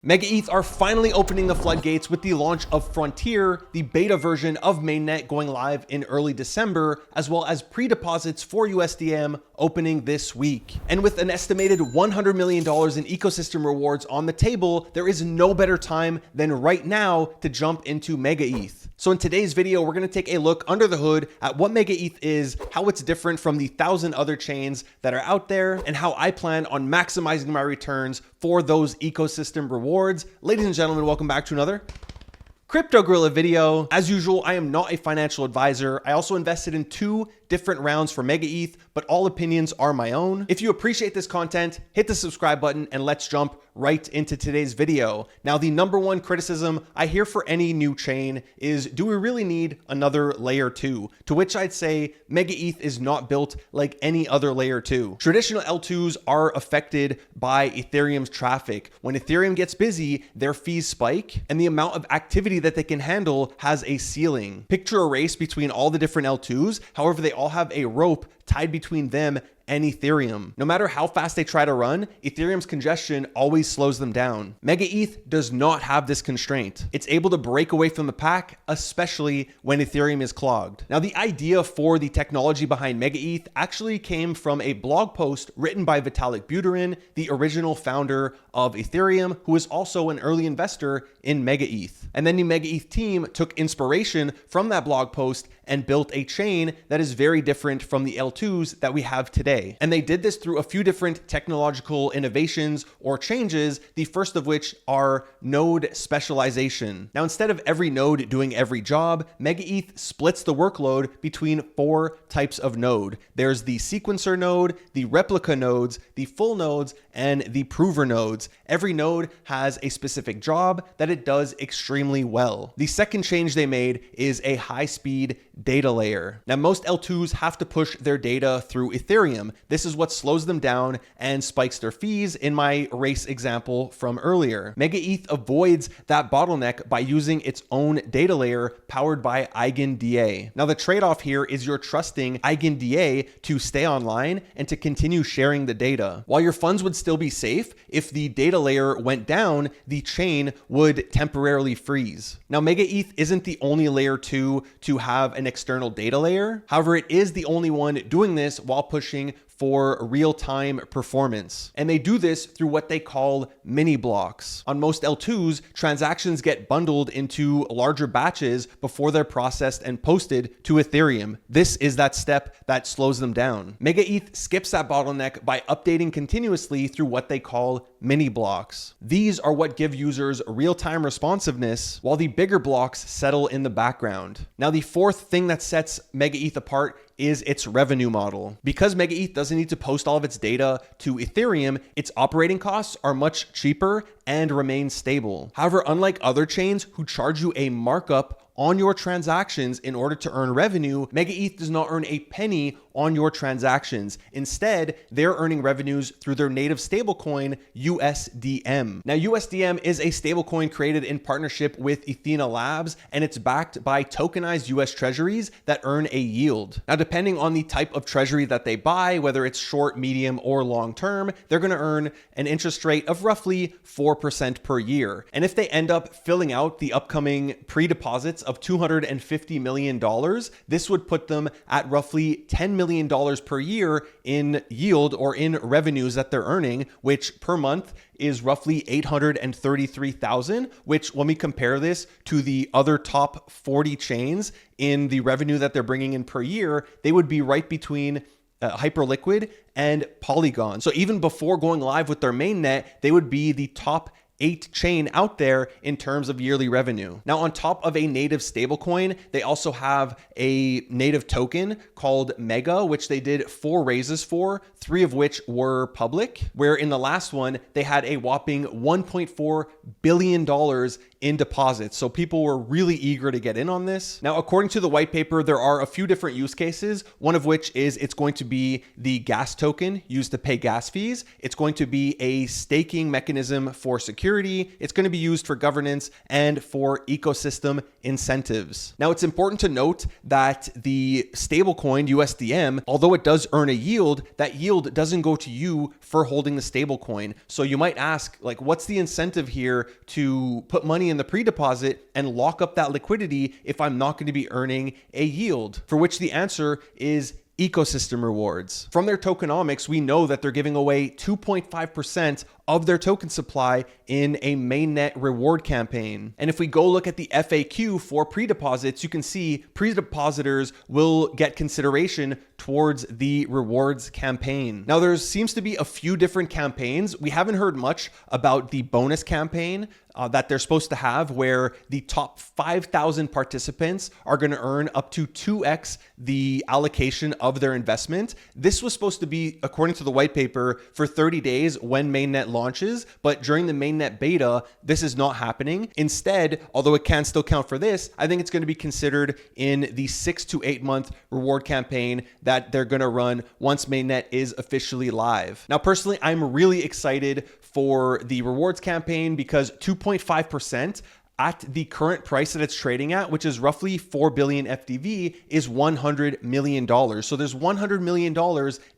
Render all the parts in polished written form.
MegaETH are finally opening the floodgates with the launch of Frontier, the beta version of Mainnet going live in early December, as well as pre-deposits for USDm opening this week. And with an estimated $100 million in ecosystem rewards on the table, there is no better time than right now to jump into MegaETH. So in today's video, we're going to take a look under the hood at what MegaETH is, how it's different from the 1,000 other chains that are out there, and how I plan on maximizing my returns for those ecosystem rewards. Ladies and gentlemen, welcome back to another Crypto Gorilla video. As usual, I am not a financial advisor. I also invested in 2 different rounds for MegaETH, but all opinions are my own. If you appreciate this content, hit the subscribe button and let's jump right into today's video. Now, the #1 criticism I hear for any new chain is, do we really need another layer 2? To which I'd say MegaETH is not built like any other layer 2. Traditional L2s are affected by Ethereum's traffic. When Ethereum gets busy, their fees spike and the amount of activity that they can handle has a ceiling. Picture a race between all the different L2s. However, they all have a rope tied between them and Ethereum. No matter how fast they try to run, Ethereum's congestion always slows them down. MegaETH does not have this constraint. It's able to break away from the pack, especially when Ethereum is clogged. Now, the idea for the technology behind MegaETH actually came from a blog post written by Vitalik Buterin, the original founder of Ethereum, who is also an early investor in MegaETH. And then the MegaETH team took inspiration from that blog post and built a chain that is very different from the L2s that we have today. And they did this through a few different technological innovations or changes, the first of which are node specialization. Now, instead of every node doing every job, MegaETH splits the workload between 4 types of node. There's the sequencer node, the replica nodes, the full nodes, and the prover nodes. Every node has a specific job that it does extremely well. The second change they made is a high-speed data layer. Now, most L2s have to push their data through Ethereum. This is what slows them down and spikes their fees in my race example from earlier. MegaETH avoids that bottleneck by using its own data layer powered by EigenDA. Now, the trade-off here is you're trusting EigenDA to stay online and to continue sharing the data. While your funds would still be safe, if the data layer went down, the chain would temporarily freeze. Now, MegaETH isn't the only layer 2 to have an external data layer. However, it is the only one doing this while pushing for real-time performance. And they do this through what they call mini blocks. On most L2s, transactions get bundled into larger batches before they're processed and posted to Ethereum. This is that step that slows them down. MegaETH skips that bottleneck by updating continuously through what they call mini blocks. These are what give users real-time responsiveness while the bigger blocks settle in the background. Now, the fourth thing that sets MegaETH apart is its revenue model. Because MegaETH doesn't need to post all of its data to Ethereum, its operating costs are much cheaper and remain stable. However, unlike other chains who charge you a markup on your transactions in order to earn revenue, MegaETH does not earn a penny on your transactions. Instead, they're earning revenues through their native stablecoin, USDm. Now, USDm is a stablecoin created in partnership with Ethena Labs, and it's backed by tokenized US treasuries that earn a yield. Now, depending on the type of treasury that they buy, whether it's short, medium, or long term, they're going to earn an interest rate of roughly 4% per year. And if they end up filling out the upcoming pre-deposits of $250 million, this would put them at roughly $10 million per year in yield or in revenues that they're earning, which per month is roughly $833,000, which when we compare this to the other top 40 chains in the revenue that they're bringing in per year, they would be right between Hyperliquid and Polygon. So even before going live with their mainnet, they would be the top 8 chain out there in terms of yearly revenue. Now, on top of a native stablecoin, they also have a native token called Mega, which they did 4 raises for, 3 of which were public, where in the last one, they had a whopping $1.4 billion in deposits. So people were really eager to get in on this. Now, according to the white paper, there are a few different use cases, one of which is it's going to be the gas token used to pay gas fees. It's going to be a staking mechanism for security. security. It's going to be used for governance and for ecosystem incentives. Now, it's important to note that the stablecoin USDM, although it does earn a yield, that yield doesn't go to you for holding the stablecoin. So you might ask, like, what's the incentive here to put money in the pre-deposit and lock up that liquidity if I'm not going to be earning a yield? For which the answer is ecosystem rewards. From their tokenomics, we know that they're giving away 2.5% of their token supply in a mainnet reward campaign. And if we go look at the FAQ for pre-deposits, you can see pre-depositors will get consideration towards the rewards campaign. Now, there seems to be a few different campaigns. We haven't heard much about the bonus campaign that they're supposed to have, where the top 5,000 participants are going to earn up to 2x the allocation of their investment. This was supposed to be, according to the white paper, for 30 days when mainnet launches, but during the mainnet beta, this is not happening. Instead, although it can still count for this, I think it's going to be considered in the 6 to 8 month reward campaign that they're going to run once mainnet is officially live. Now, personally, I'm really excited for the rewards campaign because 2.5% at the current price that it's trading at, which is roughly 4 billion FDV, is $100 million. So there's $100 million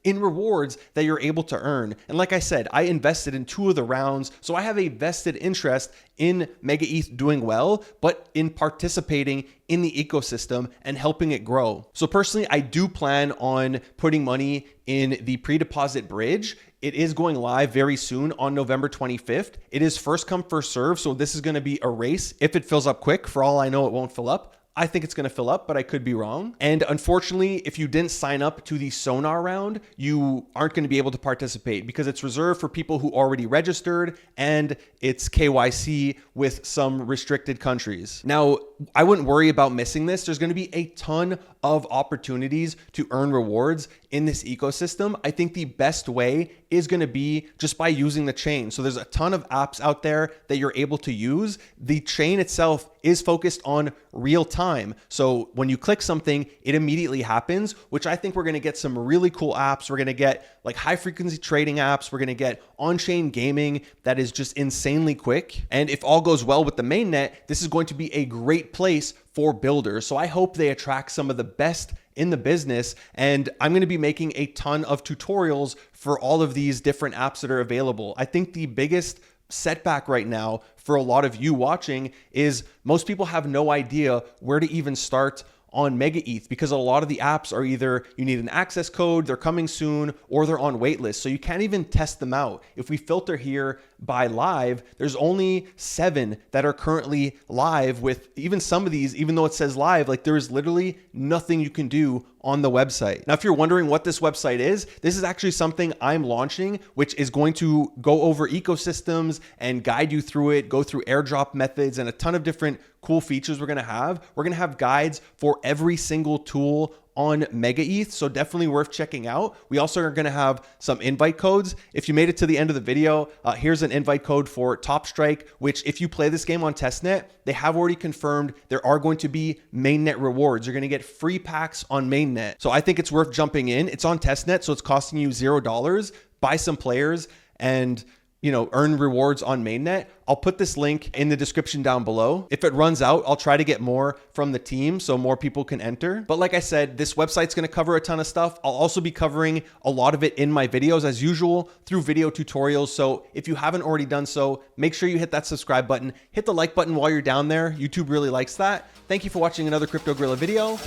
in rewards that you're able to earn. And like I said, I invested in 2 of the rounds, so I have a vested interest in MegaETH doing well, but in participating in the ecosystem and helping it grow. So personally, I do plan on putting money in the pre-deposit bridge. It is going live very soon on November 25th. It is first come, first serve. So this is going to be a race. If it fills up quick, for all I know, it won't fill up. I think it's going to fill up, but I could be wrong. And unfortunately, if you didn't sign up to the Sonar round, you aren't going to be able to participate because it's reserved for people who already registered and it's KYC with some restricted countries. Now, I wouldn't worry about missing this. There's going to be a ton of opportunities to earn rewards in this ecosystem. I think the best way is going to be just by using the chain. So there's a ton of apps out there that you're able to use. The chain itself is focused on real time. So when you click something, it immediately happens, which I think we're going to get some really cool apps. We're going to get like high frequency trading apps. We're going to get on-chain gaming that is just insanely quick. And if all goes well with the mainnet, this is going to be a great place for builders. So I hope they attract some of the best in the business. And I'm going to be making a ton of tutorials for all of these different apps that are available. I think the biggest setback right now for a lot of you watching is most people have no idea where to even start on MegaETH because a lot of the apps are either you need an access code, they're coming soon, or they're on waitlist. So you can't even test them out. If we filter here by live, there's only 7 that are currently live with even some of these, even though it says live, like there is literally nothing you can do on the website. Now, if you're wondering what this website is, this is actually something I'm launching, which is going to go over ecosystems and guide you through it, go through airdrop methods and a ton of different cool features we're going to have. We're going to have guides for every single tool on MegaETH, so definitely worth checking out. We also are going to have some invite codes. If you made it to the end of the video, here's an invite code for Top Strike, which if you play this game on testnet, they have already confirmed there are going to be mainnet rewards. You're going to get free packs on mainnet. So I think it's worth jumping in. It's on testnet, so it's costing you $0. Buy some players and earn rewards on mainnet. I'll put this link in the description down below. If it runs out, I'll try to get more from the team so more people can enter. But like I said, this website's going to cover a ton of stuff. I'll also be covering a lot of it in my videos as usual through video tutorials. So if you haven't already done so, make sure you hit that subscribe button, hit the like button while you're down there. YouTube really likes that. Thank you for watching another Crypto Gorilla video.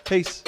Peace.